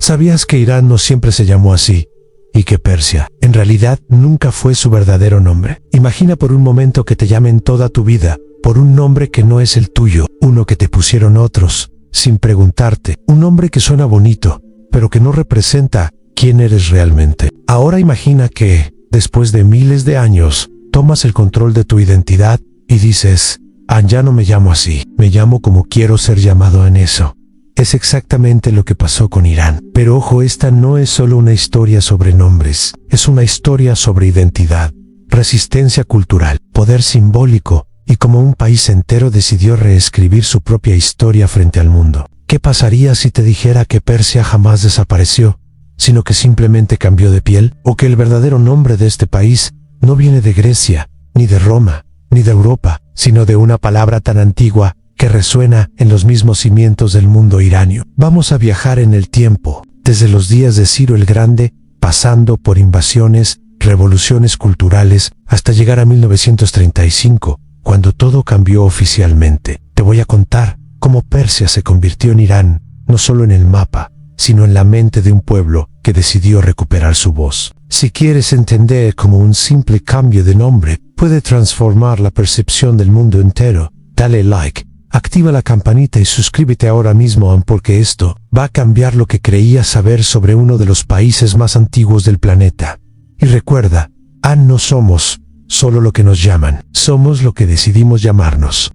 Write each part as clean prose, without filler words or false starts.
¿Sabías que Irán no siempre se llamó así? Y que Persia, en realidad, nunca fue su verdadero nombre. Imagina por un momento que te llamen toda tu vida por un nombre que no es el tuyo, uno que te pusieron otros, sin preguntarte, un nombre que suena bonito, pero que no representa quién eres realmente. Ahora imagina que, después de miles de años, tomas el control de tu identidad y dices, ya no me llamo así, me llamo como quiero ser llamado en eso. Es exactamente lo que pasó con Irán. Pero ojo, esta no es solo una historia sobre nombres, es una historia sobre identidad, resistencia cultural, poder simbólico y cómo un país entero decidió reescribir su propia historia frente al mundo. ¿Qué pasaría si te dijera que Persia jamás desapareció, sino que simplemente cambió de piel? ¿O que el verdadero nombre de este país no viene de Grecia, ni de Roma, ni de Europa, sino de una palabra tan antigua que resuena en los mismos cimientos del mundo iranio? Vamos a viajar en el tiempo, desde los días de Ciro el Grande, pasando por invasiones, revoluciones culturales, hasta llegar a 1935, cuando todo cambió oficialmente. Te voy a contar cómo Persia se convirtió en Irán, no solo en el mapa, sino en la mente de un pueblo que decidió recuperar su voz. Si quieres entender cómo un simple cambio de nombre puede transformar la percepción del mundo entero, dale like, activa la campanita y suscríbete ahora mismo, porque esto va a cambiar lo que creías saber sobre uno de los países más antiguos del planeta. Y recuerda, no somos solo lo que nos llaman, somos lo que decidimos llamarnos.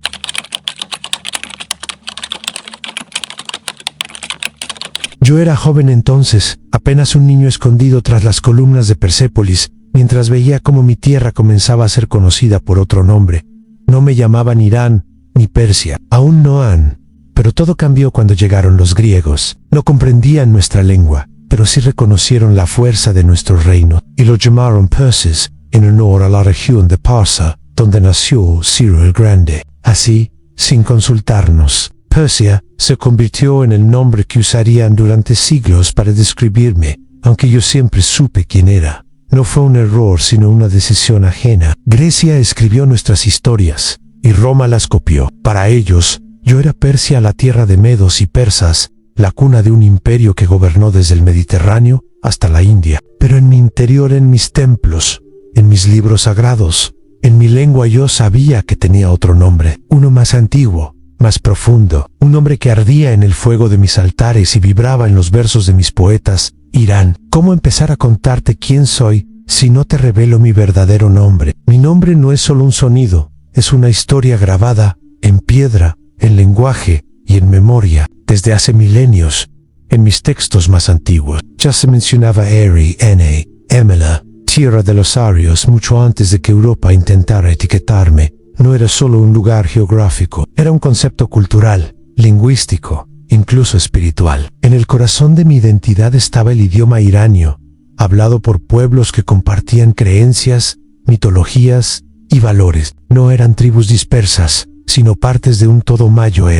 Yo era joven entonces, apenas un niño escondido tras las columnas de Persépolis, mientras veía cómo mi tierra comenzaba a ser conocida por otro nombre. No me llamaban Irán ni Persia, aún no han. Pero todo cambió cuando llegaron los griegos. No comprendían nuestra lengua, pero sí reconocieron la fuerza de nuestro reino, y lo llamaron Perses, en honor a la región de Parsa, donde nació Ciro el Grande. Así, sin consultarnos, Persia se convirtió en el nombre que usarían durante siglos para describirme, aunque yo siempre supe quién era. No fue un error, sino una decisión ajena. Grecia escribió nuestras historias, y Roma las copió. Para ellos, yo era Persia, la tierra de medos y persas, la cuna de un imperio que gobernó desde el Mediterráneo hasta la India. Pero en mi interior, en mis templos, en mis libros sagrados, en mi lengua, yo sabía que tenía otro nombre, uno más antiguo, más profundo, un nombre que ardía en el fuego de mis altares y vibraba en los versos de mis poetas. Irán, ¿cómo empezar a contarte quién soy si no te revelo mi verdadero nombre? Mi nombre no es solo un sonido, es una historia grabada en piedra, en lenguaje y en memoria, desde hace milenios, en mis textos más antiguos. Ya se mencionaba Eri, Emela, tierra de los arios, mucho antes de que Europa intentara etiquetarme. No era solo un lugar geográfico, era un concepto cultural, lingüístico, incluso espiritual. En el corazón de mi identidad estaba el idioma iranio, hablado por pueblos que compartían creencias, mitologías y valores. No eran tribus dispersas, sino partes de un todo mayor.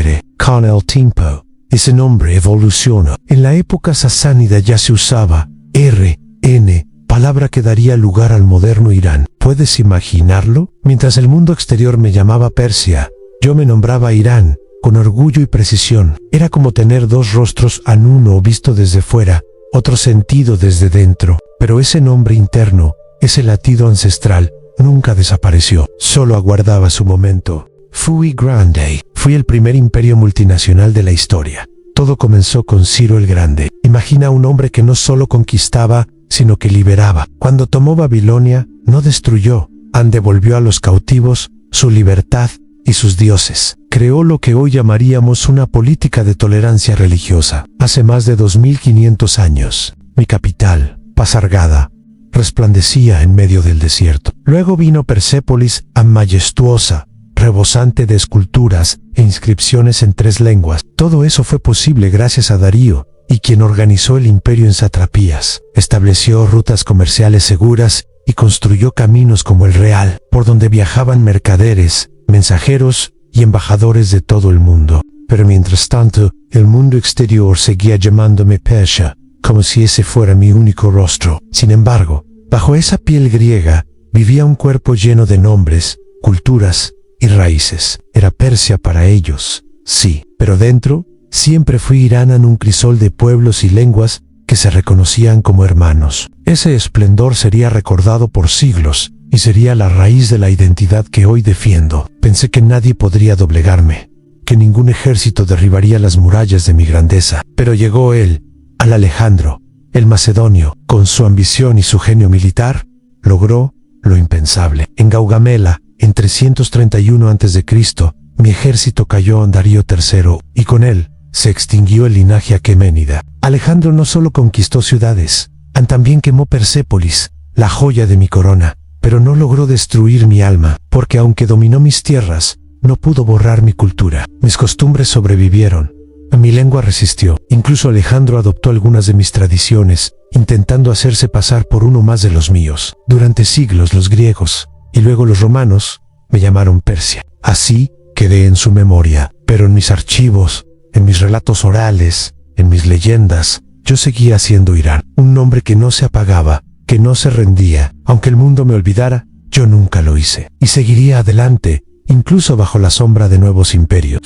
Con el tiempo, ese nombre evolucionó. En la época sasánida ya se usaba RN, palabra que daría lugar al moderno Irán. ¿Puedes imaginarlo? Mientras el mundo exterior me llamaba Persia, yo me nombraba Irán, con orgullo y precisión. Era como tener dos rostros en uno, visto desde fuera, otro sentido desde dentro. Pero ese nombre interno, ese latido ancestral, nunca desapareció, solo aguardaba su momento. Fui grande. Fui el primer imperio multinacional de la historia. Todo comenzó con Ciro el Grande. Imagina un hombre que no solo conquistaba, sino que liberaba. Cuando tomó Babilonia, no destruyó, devolvió a los cautivos su libertad y sus dioses. Creó lo que hoy llamaríamos una política de tolerancia religiosa. Hace más de 2500 años, mi capital, Pasargada, resplandecía en medio del desierto. Luego vino Persépolis, majestuosa, rebosante de esculturas e inscripciones en 3 lenguas. Todo eso fue posible gracias a Darío, y quien organizó el imperio en satrapías. Estableció rutas comerciales seguras y construyó caminos como el Real, por donde viajaban mercaderes, mensajeros y embajadores de todo el mundo. Pero mientras tanto, el mundo exterior seguía llamándome Persia, como si ese fuera mi único rostro. Sin embargo, bajo esa piel griega, vivía un cuerpo lleno de nombres, culturas y raíces. Era Persia para ellos, sí, pero dentro, siempre fui Irán, en un crisol de pueblos y lenguas que se reconocían como hermanos. Ese esplendor sería recordado por siglos y sería la raíz de la identidad que hoy defiendo. Pensé que nadie podría doblegarme, que ningún ejército derribaría las murallas de mi grandeza. Pero llegó él, al Alejandro, el macedonio, con su ambición y su genio militar, logró lo impensable. En Gaugamela, en 331 a.C., mi ejército cayó en Darío III, y con él se extinguió el linaje aqueménida. Alejandro no solo conquistó ciudades, también quemó Persépolis, la joya de mi corona, pero no logró destruir mi alma, porque aunque dominó mis tierras, no pudo borrar mi cultura. Mis costumbres sobrevivieron, mi lengua resistió. Incluso Alejandro adoptó algunas de mis tradiciones, intentando hacerse pasar por uno más de los míos. Durante siglos los griegos, y luego los romanos, me llamaron Persia. Así quedé en su memoria, pero en mis archivos, en mis relatos orales, en mis leyendas, yo seguía siendo Irán, un nombre que no se apagaba, que no se rendía. Aunque el mundo me olvidara, yo nunca lo hice, y seguiría adelante, incluso bajo la sombra de nuevos imperios.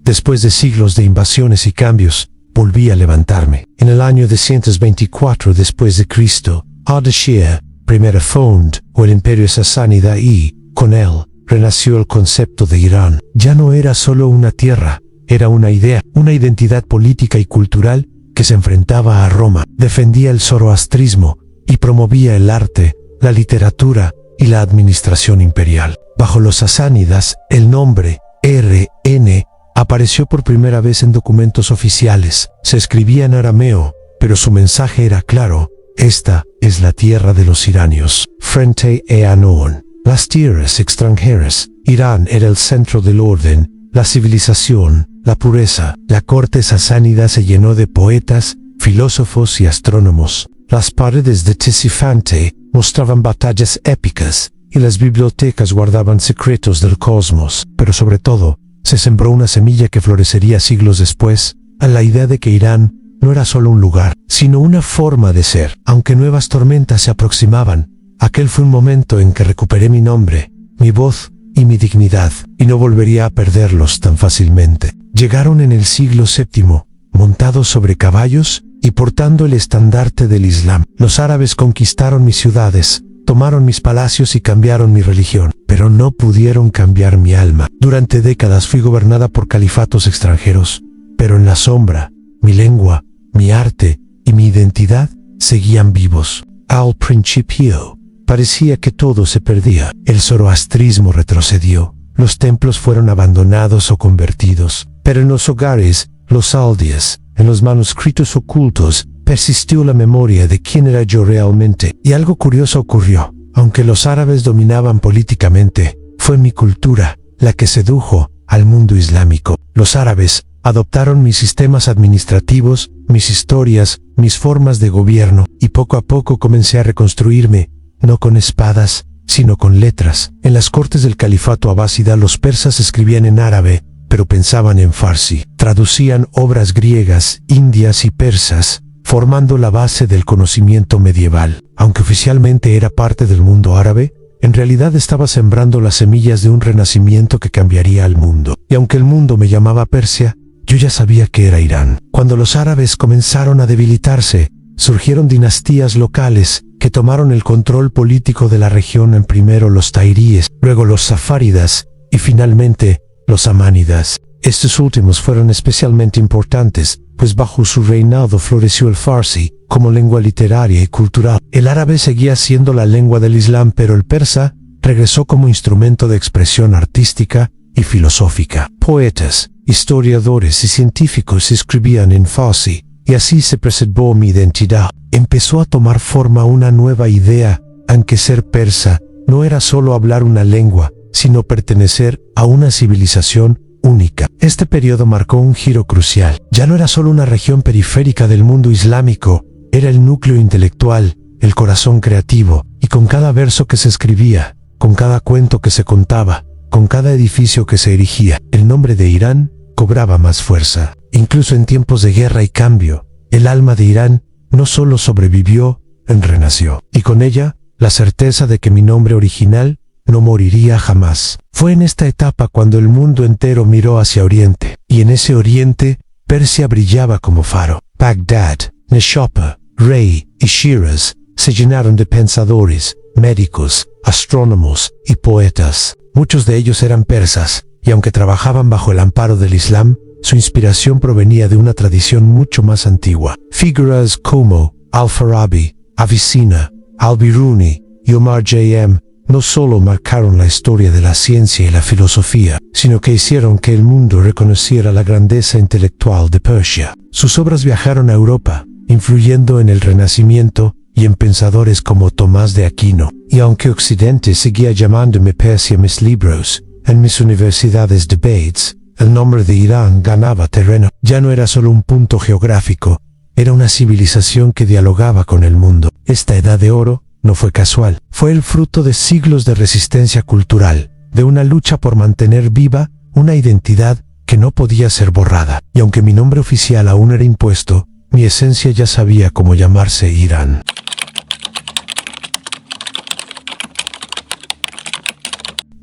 Después de siglos de invasiones y cambios, volví a levantarme. En el año 224 después de Cristo, Ardashir I fundó el imperio sasánida y, con él, renació el concepto de Irán. Ya no era solo una tierra, era una idea, una identidad política y cultural que se enfrentaba a Roma, defendía el zoroastrismo y promovía el arte, la literatura y la administración imperial. Bajo los sasánidas, el nombre RN apareció por primera vez en documentos oficiales. Se escribía en arameo, pero su mensaje era claro: esta es la tierra de los iranios. Frente a Anon, las tierras extranjeras, Irán era el centro del orden, la civilización, la pureza. La corte sasánida se llenó de poetas, filósofos y astrónomos. Las paredes de Ctesifante mostraban batallas épicas y las bibliotecas guardaban secretos del cosmos. Pero sobre todo, se sembró una semilla que florecería siglos después, a la idea de que Irán no era solo un lugar, sino una forma de ser. Aunque nuevas tormentas se aproximaban, aquel fue un momento en que recuperé mi nombre, mi voz y mi dignidad, y no volvería a perderlos tan fácilmente. Llegaron en el siglo VII, montados sobre caballos y portando el estandarte del Islam. Los árabes conquistaron mis ciudades, tomaron mis palacios y cambiaron mi religión, pero no pudieron cambiar mi alma. Durante décadas fui gobernada por califatos extranjeros, pero en la sombra, mi lengua, mi arte y mi identidad seguían vivos. Al principio, parecía que todo se perdía. El zoroastrismo retrocedió, los templos fueron abandonados o convertidos, pero en los hogares, los aldeas, en los manuscritos ocultos, persistió la memoria de quién era yo realmente. Y algo curioso ocurrió. Aunque los árabes dominaban políticamente, fue mi cultura la que sedujo al mundo islámico. Los árabes adoptaron mis sistemas administrativos, mis historias, mis formas de gobierno, y poco a poco comencé a reconstruirme, no con espadas, sino con letras. En las cortes del califato abásida los persas escribían en árabe, pero pensaban en farsi. Traducían obras griegas, indias y persas, formando la base del conocimiento medieval. Aunque oficialmente era parte del mundo árabe, en realidad estaba sembrando las semillas de un renacimiento que cambiaría al mundo. Y aunque el mundo me llamaba Persia, yo ya sabía que era Irán. Cuando los árabes comenzaron a debilitarse, surgieron dinastías locales que tomaron el control político de la región. En primero los tairíes, luego los safáridas y finalmente los amánidas. Estos últimos fueron especialmente importantes, pues bajo su reinado floreció el farsi como lengua literaria y cultural. El árabe seguía siendo la lengua del Islam, pero el persa regresó como instrumento de expresión artística y filosófica. Poetas, historiadores y científicos escribían en farsi, y así se preservó mi identidad. Empezó a tomar forma una nueva idea, en que ser persa no era solo hablar una lengua, sino pertenecer a una civilización única. Este periodo marcó un giro crucial. Ya no era solo una región periférica del mundo islámico, era el núcleo intelectual, el corazón creativo, y con cada verso que se escribía, con cada cuento que se contaba, con cada edificio que se erigía, el nombre de Irán cobraba más fuerza. Incluso en tiempos de guerra y cambio, el alma de Irán no solo sobrevivió, renació. Y con ella, la certeza de que mi nombre original no moriría jamás. Fue en esta etapa cuando el mundo entero miró hacia Oriente, y en ese Oriente, Persia brillaba como faro. Bagdad, Neshapur, Rey y Shiraz se llenaron de pensadores, médicos, astrónomos y poetas. Muchos de ellos eran persas, y aunque trabajaban bajo el amparo del Islam, su inspiración provenía de una tradición mucho más antigua. Figuras como Al-Farabi, Avicenna, Al-Biruni y Omar Khayyam no solo marcaron la historia de la ciencia y la filosofía, sino que hicieron que el mundo reconociera la grandeza intelectual de Persia. Sus obras viajaron a Europa, influyendo en el Renacimiento y en pensadores como Tomás de Aquino. Y aunque Occidente seguía llamándome Persia mis libros, en mis universidades debates, el nombre de Irán ganaba terreno. Ya no era solo un punto geográfico, era una civilización que dialogaba con el mundo. Esta edad de oro no fue casual, fue el fruto de siglos de resistencia cultural, de una lucha por mantener viva una identidad que no podía ser borrada. Y aunque mi nombre oficial aún era impuesto, mi esencia ya sabía cómo llamarse Irán.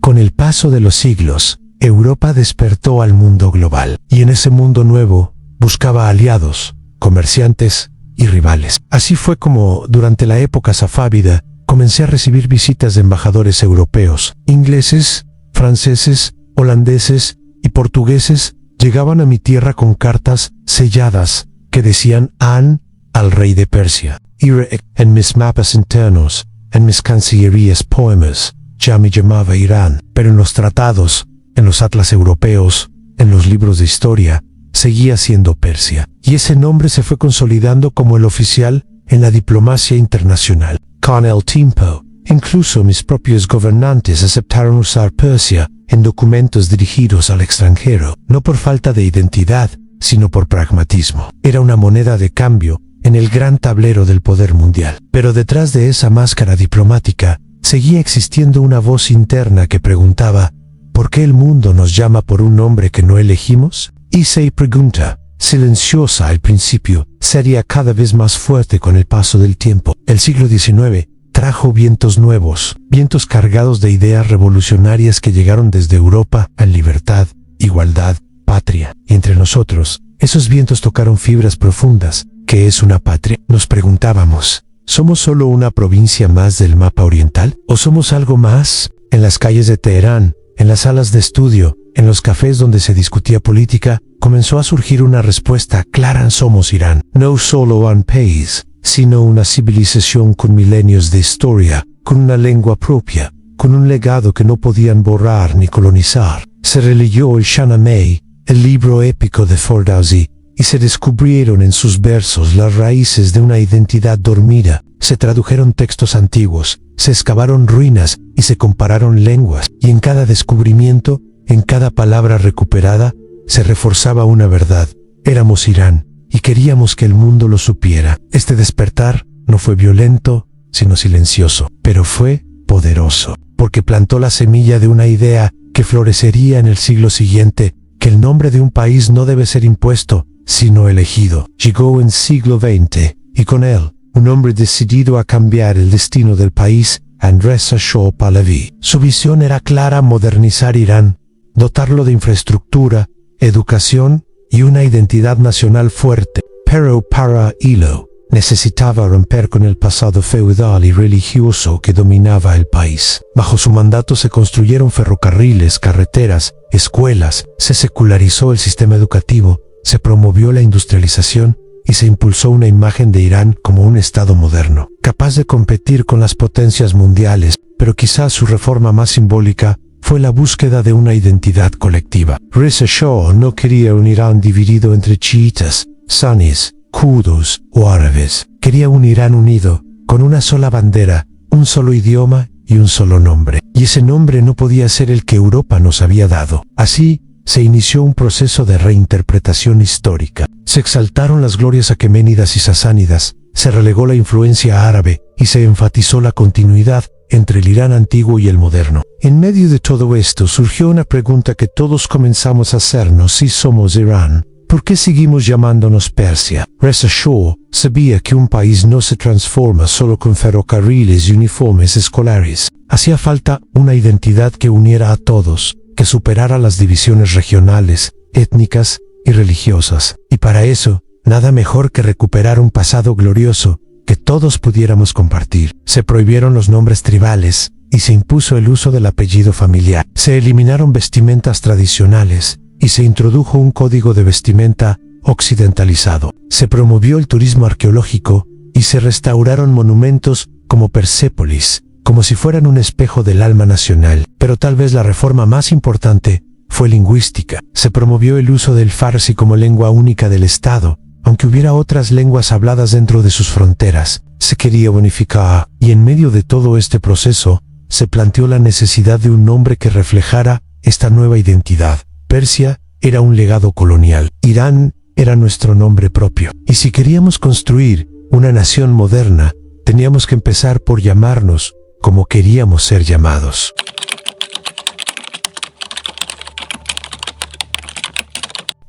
Con el paso de los siglos, Europa despertó al mundo global, y en ese mundo nuevo buscaba aliados, comerciantes y rivales. Así fue como, durante la época safávida, comencé a recibir visitas de embajadores europeos. Ingleses, franceses, holandeses y portugueses llegaban a mi tierra con cartas selladas que decían An al rey de Persia. Y en mis mapas internos, en mis cancillerías poemas, ya me llamaba Irán, pero en los tratados, en los atlas europeos, en los libros de historia, seguía siendo Persia. Y ese nombre se fue consolidando como el oficial en la diplomacia internacional. Con el tiempo, incluso mis propios gobernantes aceptaron usar Persia en documentos dirigidos al extranjero, no por falta de identidad, sino por pragmatismo. Era una moneda de cambio en el gran tablero del poder mundial. Pero detrás de esa máscara diplomática, seguía existiendo una voz interna que preguntaba, ¿por qué el mundo nos llama por un nombre que no elegimos? Y esa pregunta, silenciosa al principio, sería cada vez más fuerte con el paso del tiempo. El siglo XIX trajo vientos nuevos, vientos cargados de ideas revolucionarias que llegaron desde Europa en libertad, igualdad, patria. Y entre nosotros, esos vientos tocaron fibras profundas. ¿Qué es una patria? Nos preguntábamos, ¿somos solo una provincia más del mapa oriental? ¿O somos algo más? En las calles de Teherán, en las salas de estudio, en los cafés donde se discutía política, comenzó a surgir una respuesta clara: somos Irán. No solo un país, sino una civilización con milenios de historia, con una lengua propia, con un legado que no podían borrar ni colonizar. Se releyó el Shahnameh, el libro épico de Ferdowsi, y se descubrieron en sus versos las raíces de una identidad dormida. Se tradujeron textos antiguos, se excavaron ruinas y se compararon lenguas, y en cada descubrimiento, en cada palabra recuperada, se reforzaba una verdad: éramos Irán, y queríamos que el mundo lo supiera. Este despertar no fue violento, sino silencioso, pero fue poderoso, porque plantó la semilla de una idea que florecería en el siglo siguiente: que el nombre de un país no debe ser impuesto, sino elegido. Llegó en siglo XX, y con él, un hombre decidido a cambiar el destino del país, Andrés Shah Pahlavi. Su visión era clara: modernizar Irán, dotarlo de infraestructura, educación y una identidad nacional fuerte. Pero para ello, necesitaba romper con el pasado feudal y religioso que dominaba el país. Bajo su mandato se construyeron ferrocarriles, carreteras, escuelas, se secularizó el sistema educativo, se promovió la industrialización y se impulsó una imagen de Irán como un estado moderno, capaz de competir con las potencias mundiales. Pero quizás su reforma más simbólica fue la búsqueda de una identidad colectiva. Reza Shah no quería un Irán dividido entre chiitas, sunnis, kurdos o árabes. Quería un Irán unido, con una sola bandera, un solo idioma y un solo nombre. Y ese nombre no podía ser el que Europa nos había dado. Así, se inició un proceso de reinterpretación histórica. Se exaltaron las glorias aqueménidas y sasánidas, se relegó la influencia árabe y se enfatizó la continuidad entre el Irán antiguo y el moderno. En medio de todo esto surgió una pregunta que todos comenzamos a hacernos: si somos Irán, ¿por qué seguimos llamándonos Persia? Reza Shah sabía que un país no se transforma solo con ferrocarriles y uniformes escolares. Hacía falta una identidad que uniera a todos, que superara las divisiones regionales, étnicas y religiosas. Y para eso, nada mejor que recuperar un pasado glorioso que todos pudiéramos compartir. Se prohibieron los nombres tribales y se impuso el uso del apellido familiar. Se eliminaron vestimentas tradicionales y se introdujo un código de vestimenta occidentalizado. Se promovió el turismo arqueológico y se restauraron monumentos como Persépolis, como si fueran un espejo del alma nacional. Pero tal vez la reforma más importante fue lingüística. Se promovió el uso del farsi como lengua única del Estado, aunque hubiera otras lenguas habladas dentro de sus fronteras. Se quería unificar, y en medio de todo este proceso, se planteó la necesidad de un nombre que reflejara esta nueva identidad. Persia era un legado colonial. Irán era nuestro nombre propio. Y si queríamos construir una nación moderna, teníamos que empezar por llamarnos como queríamos ser llamados.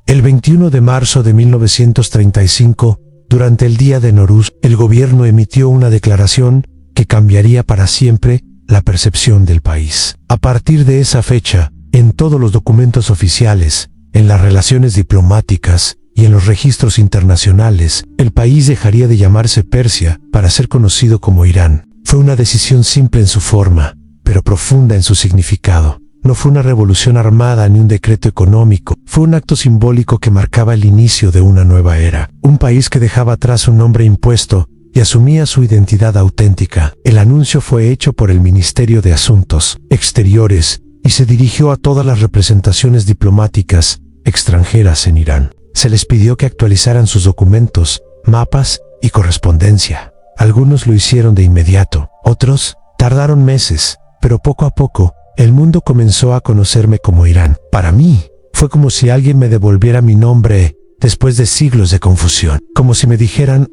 El 21 de marzo de 1935, durante el día de Nowruz, el gobierno emitió una declaración que cambiaría para siempre la percepción del país. A partir de esa fecha, en todos los documentos oficiales, en las relaciones diplomáticas y en los registros internacionales, el país dejaría de llamarse Persia para ser conocido como Irán. Fue una decisión simple en su forma, pero profunda en su significado. No fue una revolución armada ni un decreto económico, fue un acto simbólico que marcaba el inicio de una nueva era. Un país que dejaba atrás un nombre impuesto y asumía su identidad auténtica. El anuncio fue hecho por el Ministerio de Asuntos Exteriores y se dirigió a todas las representaciones diplomáticas extranjeras en Irán. Se les pidió que actualizaran sus documentos, mapas y correspondencia. Algunos lo hicieron de inmediato, otros tardaron meses, pero poco a poco, el mundo comenzó a conocerme como Irán. Para mí, fue como si alguien me devolviera mi nombre después de siglos de confusión. Como si me dijeran,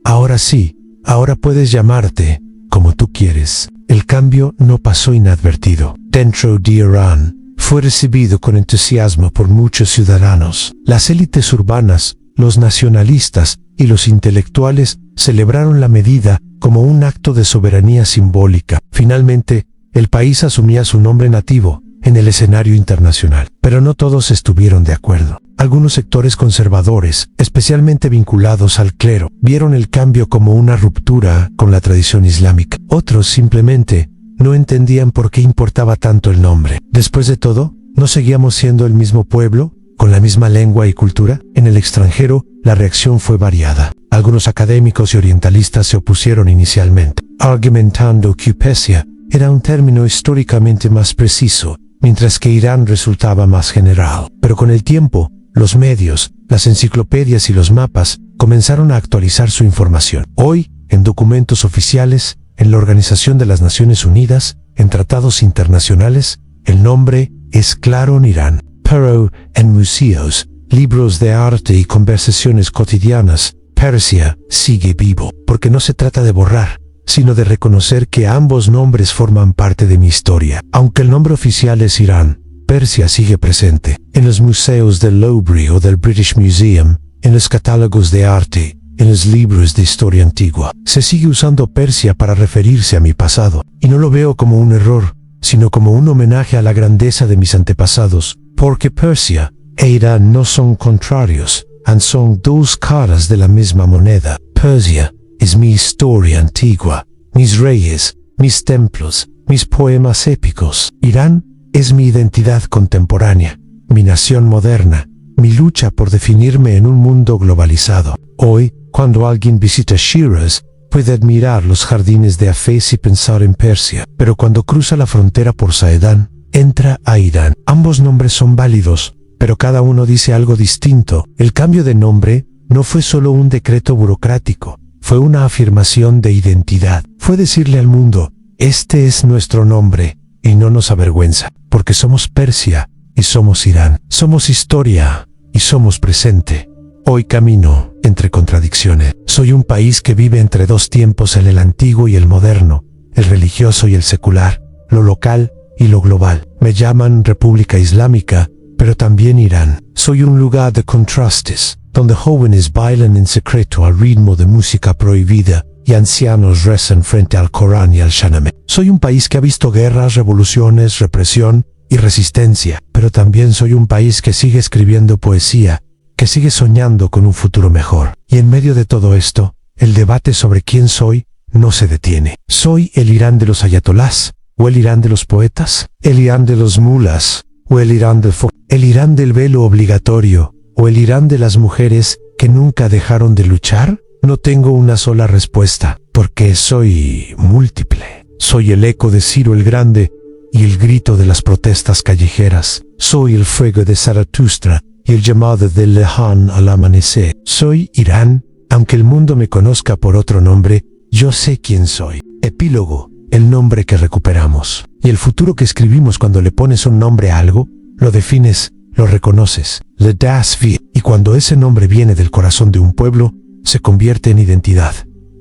ahora sí, ahora puedes llamarte como tú quieres. El cambio no pasó inadvertido. Dentro de Irán, fue recibido con entusiasmo por muchos ciudadanos. Las élites urbanas, los nacionalistas y los intelectuales celebraron la medida como un acto de soberanía simbólica. Finalmente, el país asumía su nombre nativo en el escenario internacional. Pero no todos estuvieron de acuerdo. Algunos sectores conservadores, especialmente vinculados al clero, vieron el cambio como una ruptura con la tradición islámica. Otros simplemente no entendían por qué importaba tanto el nombre. Después de todo, ¿no seguíamos siendo el mismo pueblo, con la misma lengua y cultura? En el extranjero, la reacción fue variada. Algunos académicos y orientalistas se opusieron inicialmente, argumentando que Persia era un término históricamente más preciso, mientras que Irán resultaba más general. Pero con el tiempo, los medios, las enciclopedias y los mapas comenzaron a actualizar su información. Hoy, en documentos oficiales, en la Organización de las Naciones Unidas, en tratados internacionales, el nombre es claro en Irán. Pero, en museos, libros de arte y conversaciones cotidianas, Persia sigue vivo, porque no se trata de borrar, sino de reconocer que ambos nombres forman parte de mi historia. Aunque el nombre oficial es Irán, Persia sigue presente. En los museos del Louvre o del British Museum, en los catálogos de arte, en los libros de historia antigua, se sigue usando Persia para referirse a mi pasado. Y no lo veo como un error, sino como un homenaje a la grandeza de mis antepasados, porque Persia e Irán no son contrarios, son dos caras de la misma moneda. Persia es mi historia antigua, mis reyes, mis templos, mis poemas épicos. Irán es mi identidad contemporánea, mi nación moderna, mi lucha por definirme en un mundo globalizado. Hoy, cuando alguien visita Shiraz, puede admirar los jardines de Hafez y pensar en Persia, pero cuando cruza la frontera por Saedán, entra a Irán. Ambos nombres son válidos, pero cada uno dice algo distinto. El cambio de nombre no fue solo un decreto burocrático, fue una afirmación de identidad. Fue decirle al mundo, este es nuestro nombre, y no nos avergüenza, porque somos Persia y somos Irán. Somos historia y somos presente. Hoy camino entre contradicciones. Soy un país que vive entre dos tiempos, en el antiguo y el moderno, el religioso y el secular, lo local y lo global. Me llaman República Islámica, pero también Irán. Soy un lugar de contrastes, donde jóvenes bailan en secreto al ritmo de música prohibida y ancianos rezan frente al Corán y al Shahnameh. Soy un país que ha visto guerras, revoluciones, represión y resistencia, pero también soy un país que sigue escribiendo poesía, que sigue soñando con un futuro mejor. Y en medio de todo esto, el debate sobre quién soy no se detiene. ¿Soy el Irán de los ayatolás? ¿O el Irán de los poetas? ¿El Irán de los mulas? ¿O el Irán el Irán del velo obligatorio? ¿O el Irán de las mujeres que nunca dejaron de luchar? No tengo una sola respuesta, porque soy múltiple. Soy el eco de Ciro el Grande y el grito de las protestas callejeras. Soy el fuego de Zaratustra y el llamado del lejano al amanecer. Soy Irán, aunque el mundo me conozca por otro nombre, yo sé quién soy. Epílogo, el nombre que recuperamos. Y el futuro que escribimos cuando le pones un nombre a algo, lo defines, lo reconoces. Le das vie. Y cuando ese nombre viene del corazón de un pueblo, se convierte en identidad.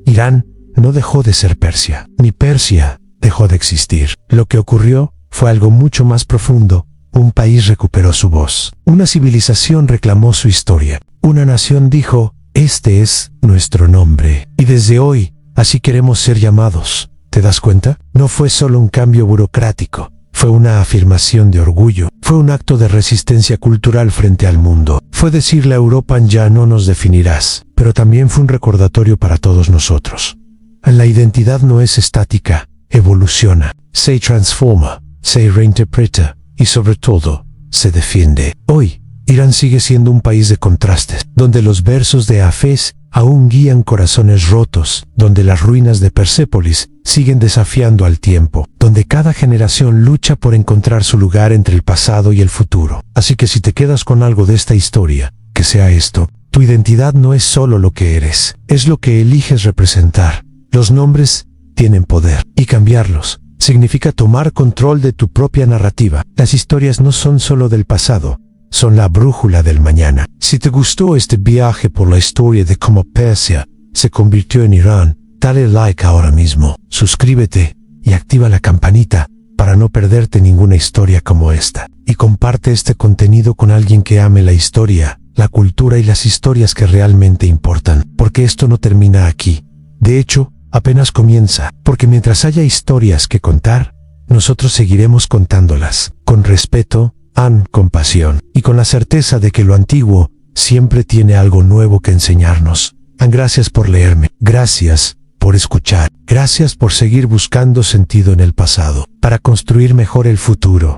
Irán no dejó de ser Persia, ni Persia dejó de existir. Lo que ocurrió fue algo mucho más profundo. Un país recuperó su voz. Una civilización reclamó su historia. Una nación dijo, este es nuestro nombre. Y desde hoy, así queremos ser llamados. ¿Te das cuenta? No fue solo un cambio burocrático. Fue una afirmación de orgullo. Fue un acto de resistencia cultural frente al mundo. Fue decirle a Europa, ya no nos definirás. Pero también fue un recordatorio para todos nosotros. La identidad no es estática, evoluciona, se transforma, se reinterpreta y sobre todo, se defiende. Hoy, Irán sigue siendo un país de contrastes, donde los versos de Hafez aún guían corazones rotos, donde las ruinas de Persépolis siguen desafiando al tiempo, donde cada generación lucha por encontrar su lugar entre el pasado y el futuro. Así que si te quedas con algo de esta historia, que sea esto: tu identidad no es solo lo que eres, es lo que eliges representar. Los nombres tienen poder, y cambiarlos significa tomar control de tu propia narrativa. Las historias no son solo del pasado, son la brújula del mañana. Si te gustó este viaje por la historia de cómo Persia se convirtió en Irán, dale like ahora mismo, suscríbete y activa la campanita para no perderte ninguna historia como esta. Y comparte este contenido con alguien que ame la historia, la cultura y las historias que realmente importan, porque esto no termina aquí. De hecho, apenas comienza, porque mientras haya historias que contar, nosotros seguiremos contándolas, con respeto, compasión, y con la certeza de que lo antiguo siempre tiene algo nuevo que enseñarnos. Gracias por leerme, gracias por escuchar, gracias por seguir buscando sentido en el pasado, para construir mejor el futuro.